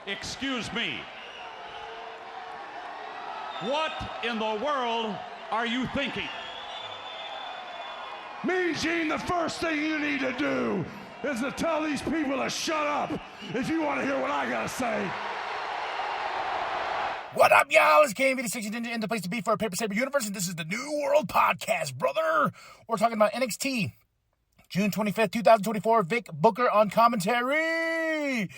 Excuse me. What in the world are you thinking? Mean Gene, the first thing you need to do is to tell these people to shut up if you want to hear what I gotta say. What up, y'all? It's KMV6 Ninja in the place to be for a Paper Saber universe, and this is the New World Podcast, brother. We're talking about NXT, June 25th, 2024. Vic Booker on commentary.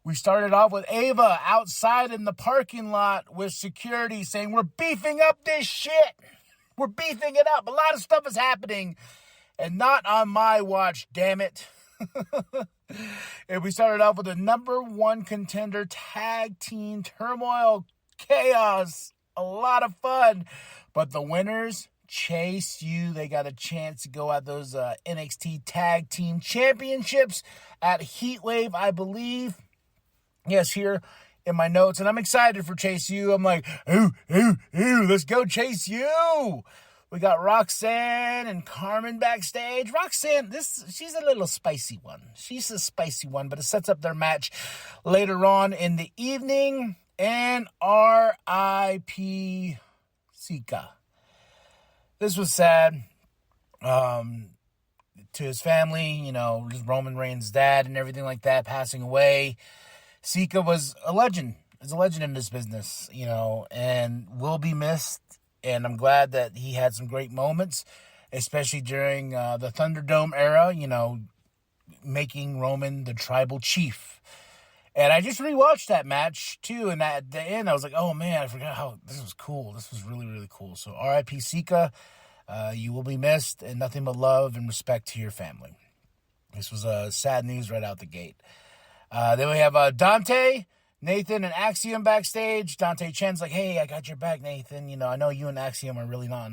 We started off with Ava outside in the parking lot with security saying, we're beefing up this shit. We're beefing it up. A lot of stuff is happening, and not on my watch, damn it. And we started off with the number one contender tag team turmoil chaos. A lot of fun. But the winners, Chase U, they got a chance to go at those NXT tag team championships at Heatwave, I believe. Yes, here in my notes. And I'm excited for Chase U. I'm like, ooh, let's go Chase U. We got Roxanne and Carmen backstage. Roxanne, she's a little spicy one. She's a spicy one, but it sets up their match later on in the evening. And R.I.P. Sika. This was sad. To his family, you know, Roman Reigns' dad and everything like that passing away. Sika was a legend. He's a legend in this business, you know, and will be missed. And I'm glad that he had some great moments, especially during the Thunderdome era, you know, making Roman the tribal chief. And I just rewatched that match, too, and at the end, I was like, oh, man, I forgot how this was cool. This was really, really cool. So R.I.P. Sika, you will be missed, and nothing but love and respect to your family. This was sad news right out the gate. Then we have Dante, Nathan, and Axiom backstage. Dante Chen's like, hey, I got your back, Nathan. You know, I know you and Axiom are really not,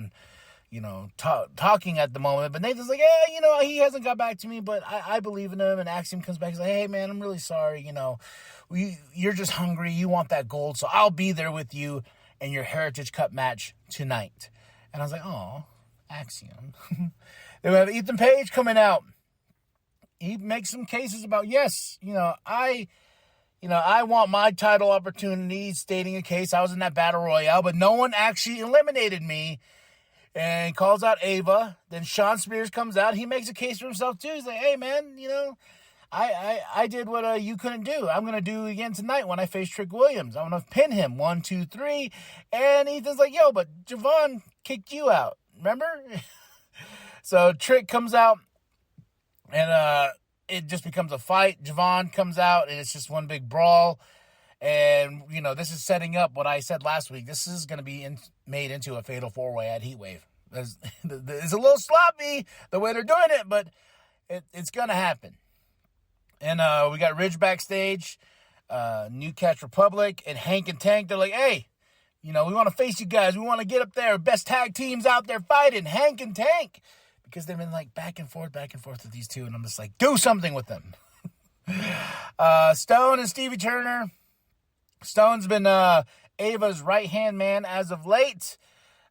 you know, talking at the moment. But Nathan's like, yeah, you know, he hasn't got back to me, but I believe in him. And Axiom comes back and like, hey, man, I'm really sorry. You know, you're just hungry. You want that gold. So I'll be there with you in your Heritage Cup match tonight. And I was like, oh, Axiom. Then we have Ethan Page coming out. He makes some cases about, yes, I want my title opportunity, stating a case. I was in that battle royale, but no one actually eliminated me. And calls out Ava. Then Shawn Spears comes out. He makes a case for himself too. He's like, hey man, you know, I did what you couldn't do. I'm gonna do it again tonight when I face Trick Williams. I'm gonna pin him 1, 2, 3. And Ethan's like, yo, but Javon kicked you out. Remember? So Trick comes out. And it just becomes a fight. Javon comes out, and it's just one big brawl. And, you know, this is setting up what I said last week. This is going to be made into a fatal four-way at Heatwave. It's a little sloppy the way they're doing it, but it's going to happen. And we got Ridge backstage, New Catch Republic, and Hank and Tank. They're like, hey, you know, we want to face you guys. We want to get up there. Best tag teams out there fighting, Hank and Tank. Because they've been like back and forth with these two. And I'm just like, do something with them. Stone and Stevie Turner. Stone's been Ava's right-hand man as of late.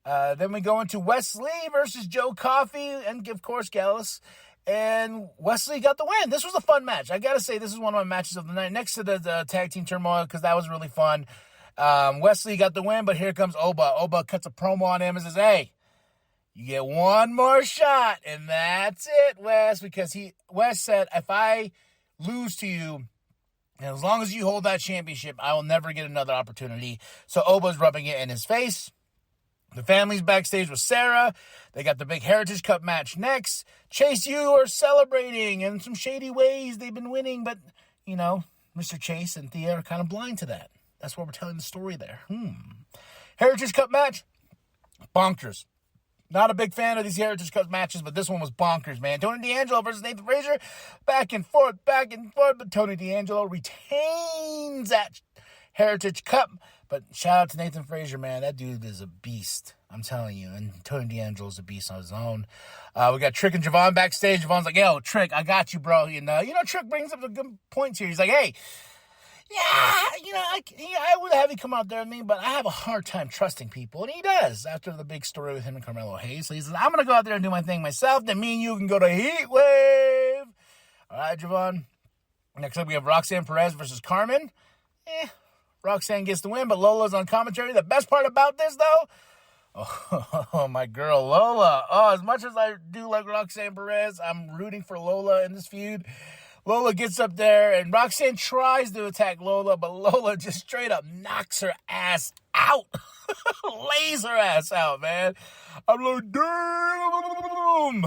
Then we go into Wesley versus Joe Coffey. And, of course, Gallus. And Wesley got the win. This was a fun match. I got to say, this is one of my matches of the night. Next to the tag team turmoil, because that was really fun. Wesley got the win, but here comes Oba. Oba cuts a promo on him and says, hey, you get one more shot, and that's it, Wes, because Wes said, if I lose to you, and as long as you hold that championship, I will never get another opportunity. So Oba's rubbing it in his face. The family's backstage with Sarah. They got the big Heritage Cup match next. Chase U are celebrating in some shady ways. They've been winning, but, you know, Mr. Chase and Thea are kind of blind to that. That's why we're telling the story there. Heritage Cup match, bonkers. Not a big fan of these Heritage Cup matches, but this one was bonkers, man. Tony D'Angelo versus Nathan Frazier. Back and forth, but Tony D'Angelo retains that Heritage Cup. But shout out to Nathan Frazier, man. That dude is a beast. I'm telling you. And Tony D'Angelo's a beast on his own. We got Trick and Javon backstage. Javon's like, yo, Trick, I got you, bro. You know, Trick brings up a good point here. He's like, hey, yeah, you know, I would have you come out there with me, but I have a hard time trusting people. And he does after the big story with him and Carmelo Hayes. So he says, I'm going to go out there and do my thing myself. Then me and you can go to Heatwave. All right, Javon. Next up, we have Roxanne Perez versus Carmen. Roxanne gets the win, but Lola's on commentary. The best part about this, though, oh, my girl Lola. Oh, as much as I do like Roxanne Perez, I'm rooting for Lola in this feud. Lola gets up there, and Roxanne tries to attack Lola, but Lola just straight up knocks her ass out. Lays her ass out, man. I'm like, damn.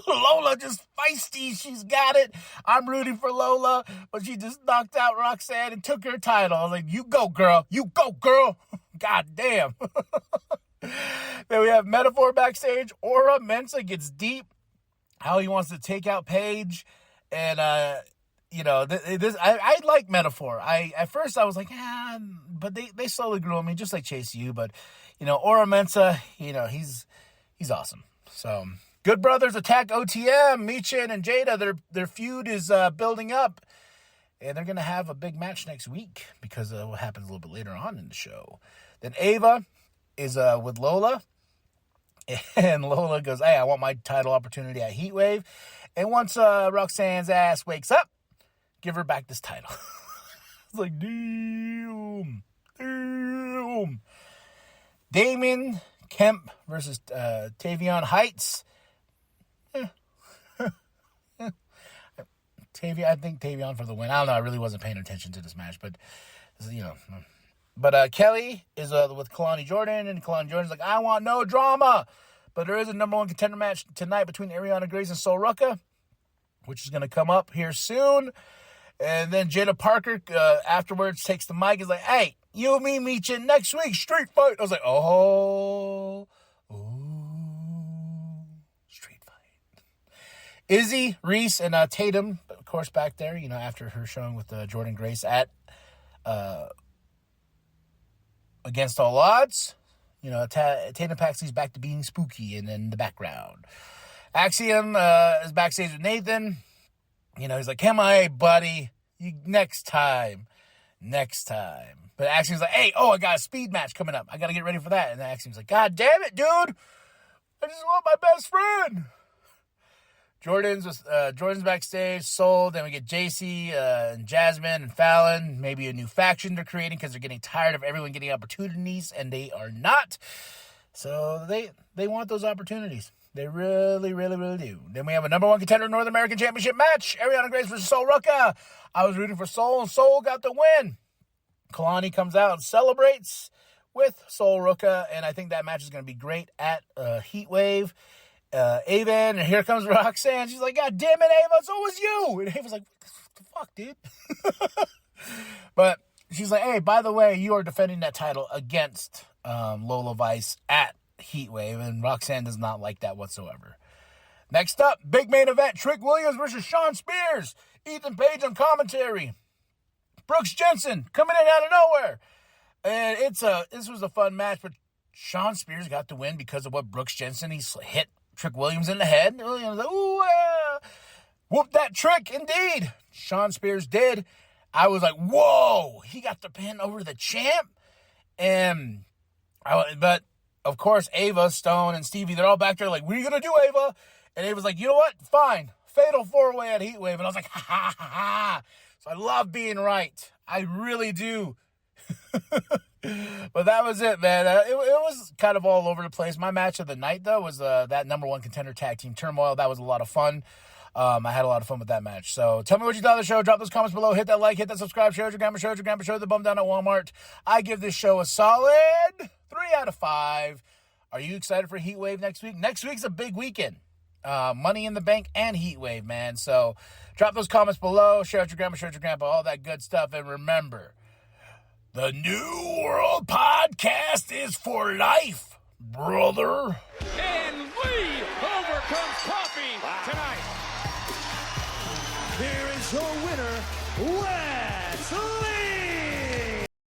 Lola just feisty. She's got it. I'm rooting for Lola, but she just knocked out Roxanne and took her title. I was like, you go, girl. You go, girl. God damn. Then we have Metaphor backstage. Aura Mensa gets deep. How he wants to take out Paige. And, I like Metaphor. At first I was like, but they slowly grew on me, just like Chase U. But, Aura Mensa, he's awesome. So, Good Brothers attack OTM. Michin and Jada, their feud is building up. And they're going to have a big match next week because of what happens a little bit later on in the show. Then Ava is with Lola. And Lola goes, hey, I want my title opportunity at Heatwave. And once Roxanne's ass wakes up, give her back this title. It's like, damn. Damien Kemp versus Tavion Heights. I think Tavion for the win. I don't know. I really wasn't paying attention to this match, but, But Kelly is with Kalani Jordan, and Kalani Jordan's like, I want no drama. But there is a number one contender match tonight between Ariana Grace and Sol Ruca, which is going to come up here soon. And then Jada Parker afterwards takes the mic. Is like, hey, you and me meet you next week, street fight. I was like, street fight. Izzy, Reese, and Tatum, of course, back there, after her showing with Jordan Grace at Against All Odds. Tatum Paxley's back to being spooky and in the background. Axiom is backstage with Nathan. He's like, come on, hey, buddy. Next time. But Axiom's like, hey, I got a speed match coming up. I got to get ready for that. And Axiom's like, God damn it, dude. I just want my best friend. Jordan's backstage, Soul. Then we get JC and Jasmine and Fallon. Maybe a new faction they're creating because they're getting tired of everyone getting opportunities, and they are not. So they want those opportunities. They really, really, really do. Then we have a number one contender North American Championship match. Ariana Grace versus Sol Ruca. I was rooting for Sol, and Sol got the win. Kalani comes out and celebrates with Sol Ruca, and I think that match is going to be great at Heatwave. Ava, and here comes Roxanne. She's like, God damn it, Ava, so was you. And Ava's like, what the fuck, dude? But she's like, hey, by the way, you are defending that title against Lola Vice at Heatwave, and Roxanne does not like that whatsoever. Next up, big main event, Trick Williams versus Shawn Spears. Ethan Page on commentary. Brooks Jensen coming in out of nowhere. And this was a fun match, but Shawn Spears got the win because of what Brooks Jensen, he hit Trick Williams in the head. Williams was like, ooh, whoop that trick, indeed. Shawn Spears did. I was like, whoa, he got the pin over the champ. But, of course, Ava, Stone, and Stevie, they're all back there like, what are you going to do, Ava? And Ava's like, you know what? Fine. Fatal 4-way at Heatwave. And I was like, ha, ha, ha, ha. So I love being right. I really do. But that was it, man. It was kind of all over the place. My match of the night, though, was that number one contender tag team turmoil. That was a lot of fun. I had a lot of fun with that match. So tell me what you thought of the show. Drop those comments below. Hit that like, hit that subscribe, share your grandma, show the bum down at Walmart. I give this show a solid 3 out of 5. Are you excited for Heatwave next week? Next week's a big weekend. Money in the Bank and Heatwave, man. So drop those comments below. Share with your grandpa, all that good stuff. And remember, the New World Podcast is for life, brother. And Lee overcomes coffee.